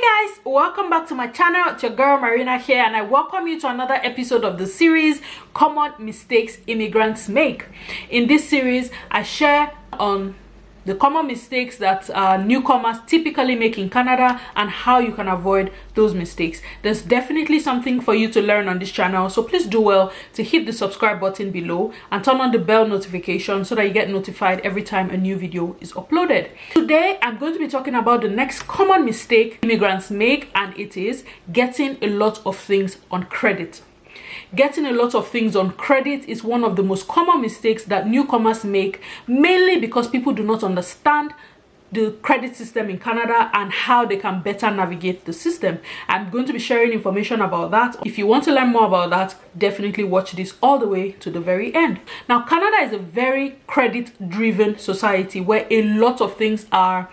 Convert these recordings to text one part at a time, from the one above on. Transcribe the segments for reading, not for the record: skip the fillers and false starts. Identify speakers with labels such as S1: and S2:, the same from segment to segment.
S1: Hey guys, welcome back to my channel. It's your girl Marina here, and I welcome you to another episode of the series Common Mistakes Immigrants Make. In this series, I share on the common mistakes that newcomers typically make in Canada and how you can avoid those mistakes. There's definitely something for you to learn on this channel, so please do well to hit the subscribe button below and turn on the bell notification so that you get notified every time a new video is uploaded. Today I'm going to be talking about the next common mistake immigrants make, and it is getting a lot of things on credit. Getting a lot of things on credit is one of the most common mistakes that newcomers make, mainly because people do not understand the credit system in Canada and how they can better navigate the system. I'm going to be sharing information about that. If you want to learn more about that, definitely watch this all the way to the very end. Now, Canada is a very credit-driven society where a lot of things are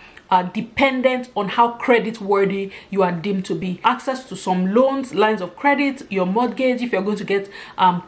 S1: dependent on how creditworthy you are deemed to be. Access to some loans, lines of credit, your mortgage, if you're going to get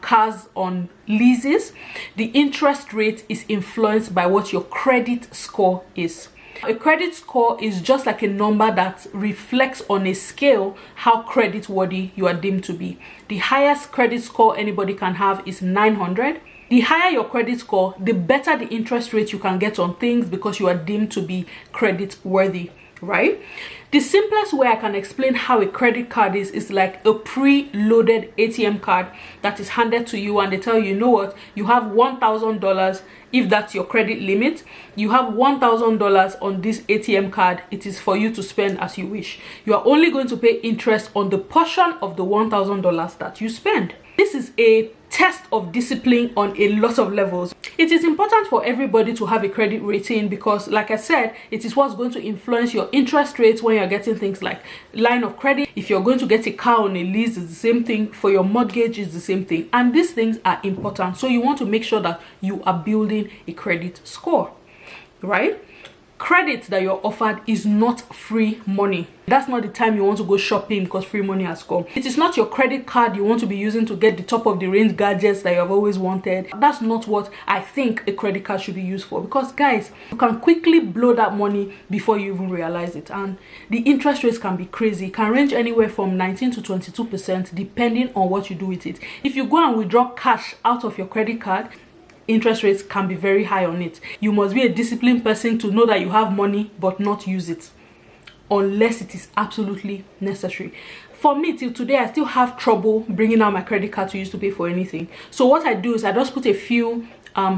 S1: cars on leases, the interest rate is influenced by what your credit score is. A credit score is just like a number that reflects on a scale how creditworthy you are deemed to be. The highest credit score anybody can have is 900. The higher your credit score, the better the interest rate you can get on things because you are deemed to be credit worthy, right? The simplest way I can explain how a credit card is like a pre-loaded ATM card that is handed to you, and they tell you, you know what, you have $1,000 if that's your credit limit. You have $1,000 on this ATM card. It is for you to spend as you wish. You are only going to pay interest on the portion of the $1,000 that you spend. This is a test of discipline on a lot of levels. It is important for everybody to have a credit rating because, like I said, it is what's going to influence your interest rates when you're getting things like line of credit. If you're going to get a car on a lease, it's the same thing. For your mortgage, it's the same thing. And these things are important. So you want to make sure that you are building a credit score, right? Credit that you're offered is not free money. That's not the time you want to go shopping because free money has come. It is not your credit card you want to be using to get the top of the range gadgets that you have always wanted. That's not what I think a credit card should be used for, because guys, you can quickly blow that money before you even realize it, and the interest rates can be crazy. It can range anywhere from 19 to 22% depending on what you do with it. If you go and withdraw cash out of your credit card, interest rates can be very high on it. You must be a disciplined person to know that you have money but not use it unless it is absolutely necessary. For me, till today, I still have trouble bringing out my credit card to use to pay for anything. So what I do is I just put a few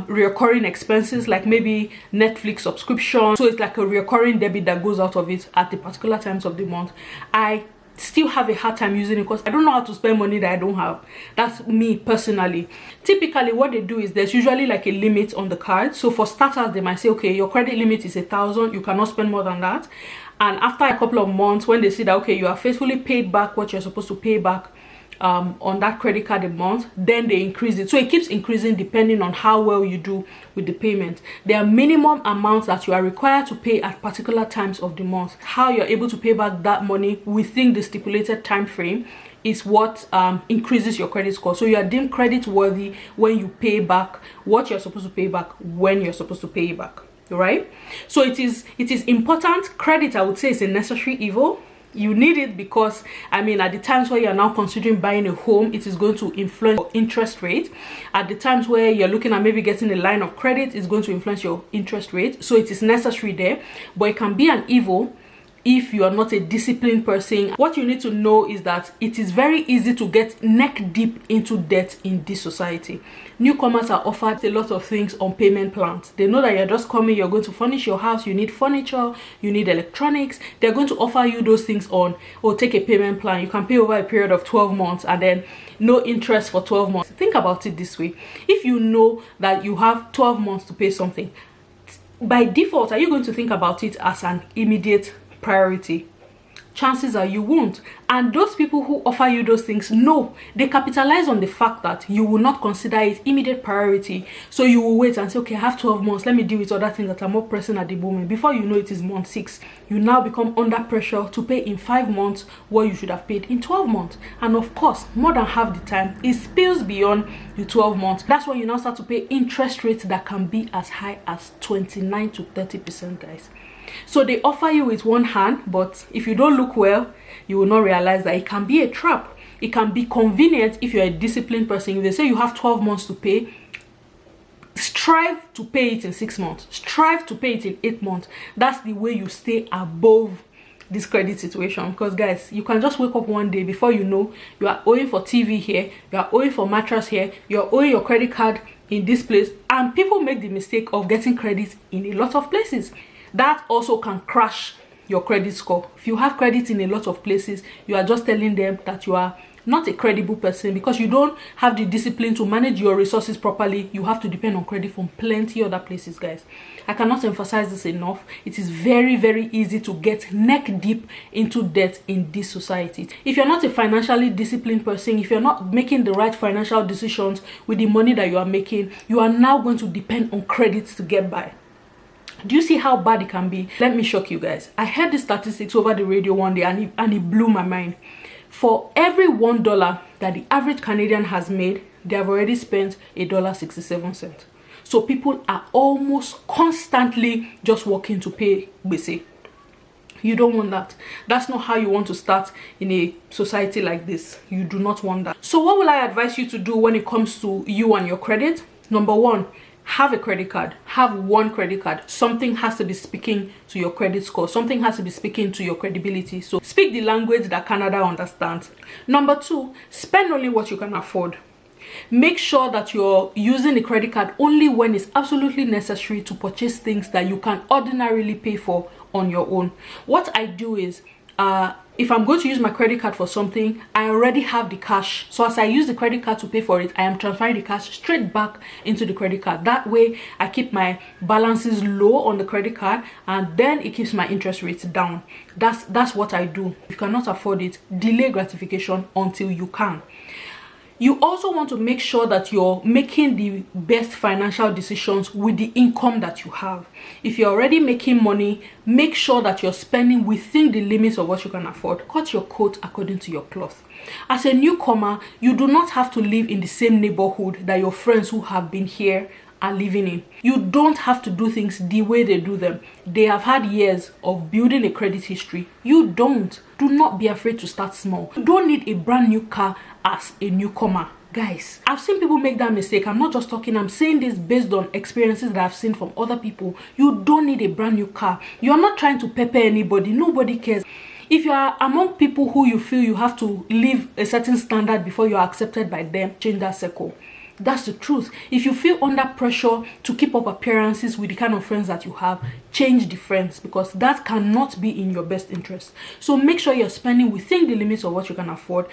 S1: recurring expenses, like maybe Netflix subscription, so it's like a recurring debit that goes out of it at the particular times of the month. I still have a hard time using it because I don't know how to spend money that I don't have. That's me personally. Typically what they do is there's usually like a limit on the card. So for starters, they might say, okay, your credit limit is 1,000, you cannot spend more than that. And after a couple of months, when they see that, okay, you have faithfully paid back what you're supposed to pay back on that credit card a month, then they increase it. So it keeps increasing depending on how well you do with the payment. There are minimum amounts that you are required to pay at particular times of the month. How you're able to pay back that money within the stipulated time frame is what increases your credit score. So you are deemed credit worthy when you pay back what you're supposed to pay back when you're supposed to pay it back, right? So it is important. Credit, I would say, is a necessary evil. You need it because, I mean, at the times where you're now considering buying a home, it is going to influence your interest rate. At the times where you're looking at maybe getting a line of credit, it's going to influence your interest rate. So it is necessary there, but it can be an evil if you are not a disciplined person. What you need to know is that it is very easy to get neck deep into debt in this society. Newcomers are offered a lot of things on payment plans. They know that you're just coming, you're going to furnish your house, you need furniture, you need electronics. They're going to offer you those things on, or take a payment plan. You can pay over a period of 12 months and then no interest for 12 months. Think about it this way. If you know that you have 12 months to pay something, by default, are you going to think about it as an immediate priority? Chances are you won't. And those people who offer you those things, no, they capitalize on the fact that you will not consider it immediate priority. So you will wait and say, okay, I have 12 months, let me deal with other things that are more pressing at the moment. Before you know it is month 6, you now become under pressure to pay in 5 months what you should have paid in 12 months. And of course, more than half the time, it spills beyond the 12 months. That's when you now start to pay interest rates that can be as high as 29 to 30%, guys. So they offer you with one hand, but if you don't look well, you will not realize that it can be a trap. It can be convenient if you're a disciplined person. If they say you have 12 months to pay, strive to pay it in 6 months. Strive to pay it in 8 months. That's the way you stay above this credit situation. Because guys, you can just wake up one day, before you know, you are owing for TV here, you are owing for mattress here, you are owing your credit card in this place, and people make the mistake of getting credit in a lot of places. That also can crash your credit score. If you have credit in a lot of places, you are just telling them that you are not a credible person, because you don't have the discipline to manage your resources properly. You have to depend on credit from plenty other places, guys. I cannot emphasize this enough. It is very, very easy to get neck deep into debt in this society. If you're not a financially disciplined person, if you're not making the right financial decisions with the money that you are making, you are now going to depend on credits to get by. Do you see how bad it can be? Let me shock you guys. I heard the statistics over the radio one day, and it blew my mind. For every $1 that the average Canadian has made, they have already spent $1.67. So people are almost constantly just working to pay base. You don't want that. That's not how you want to start in a society like this. You do not want that. So what will I advise you to do when it comes to you and your credit? Number one, have a credit card. Have one credit card. Something has to be speaking to your credit score. Something has to be speaking to your credibility. So speak the language that Canada understands. Number two, spend only what you can afford. Make sure that you're using a credit card only when it's absolutely necessary to purchase things that you can ordinarily pay for on your own. What I do is, if I'm going to use my credit card for something, I already have the cash. So as I use the credit card to pay for it, I am transferring the cash straight back into the credit card. That way, I keep my balances low on the credit card, and then it keeps my interest rates down. That's what I do. If you cannot afford it, delay gratification until you can. You also want to make sure that you're making the best financial decisions with the income that you have. If you're already making money, make sure that you're spending within the limits of what you can afford. Cut your coat according to your cloth. As a newcomer, you do not have to live in the same neighborhood that your friends who have been here are living in. You don't have to do things the way they do them. They have had years of building a credit history. You don't. Do not be afraid to start small. You don't need a brand new car as a newcomer. Guys, I've seen people make that mistake. I'm not just talking, I'm saying this based on experiences that I've seen from other people. You don't need a brand new car. You're not trying to pepper anybody. Nobody cares. If you are among people who you feel you have to live a certain standard before you are accepted by them, change that circle. That's the truth. If you feel under pressure to keep up appearances with the kind of friends that you have, change the friends, because that cannot be in your best interest. So make sure you're spending within the limits of what you can afford.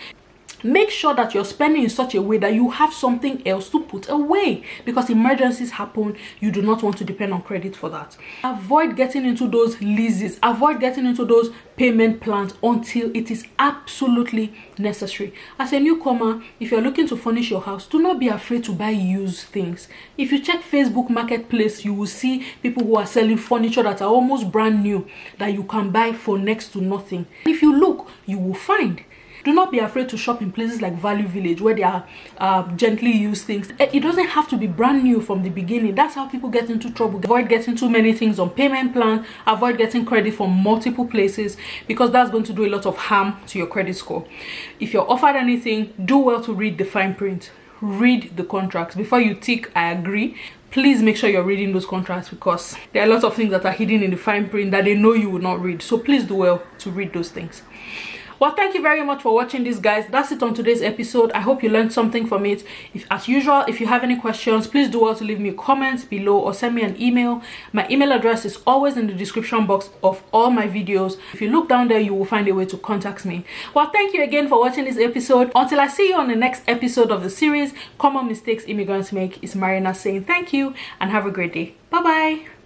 S1: Make sure that you're spending in such a way that you have something else to put away, because emergencies happen. You do not want to depend on credit for that. Avoid getting into those leases. Avoid getting into those payment plans until it is absolutely necessary. As a newcomer, if you're looking to furnish your house, do not be afraid to buy used things. If you check Facebook Marketplace, you will see people who are selling furniture that are almost brand new that you can buy for next to nothing. If you look, you will find. Do not be afraid to shop in places like Value Village, where they are gently used things. It doesn't have to be brand new from the beginning. That's how people get into trouble. Avoid getting too many things on payment plan. Avoid getting credit from multiple places, because that's going to do a lot of harm to your credit score. If you're offered anything, do well to read the fine print. Read the contracts. Before you tick I agree, please make sure you're reading those contracts, because there are lots of things that are hidden in the fine print that they know you will not read. So please do well to read those things. Well, thank you very much for watching this, guys. That's it on today's episode. I hope you learned something from it. As usual, if you have any questions, please do well to leave me a comment below or send me an email. My email address is always in the description box of all my videos. If you look down there, you will find a way to contact me. Well, thank you again for watching this episode. Until I see you on the next episode of the series, Common Mistakes Immigrants Make, is Marina saying thank you and have a great day. Bye-bye.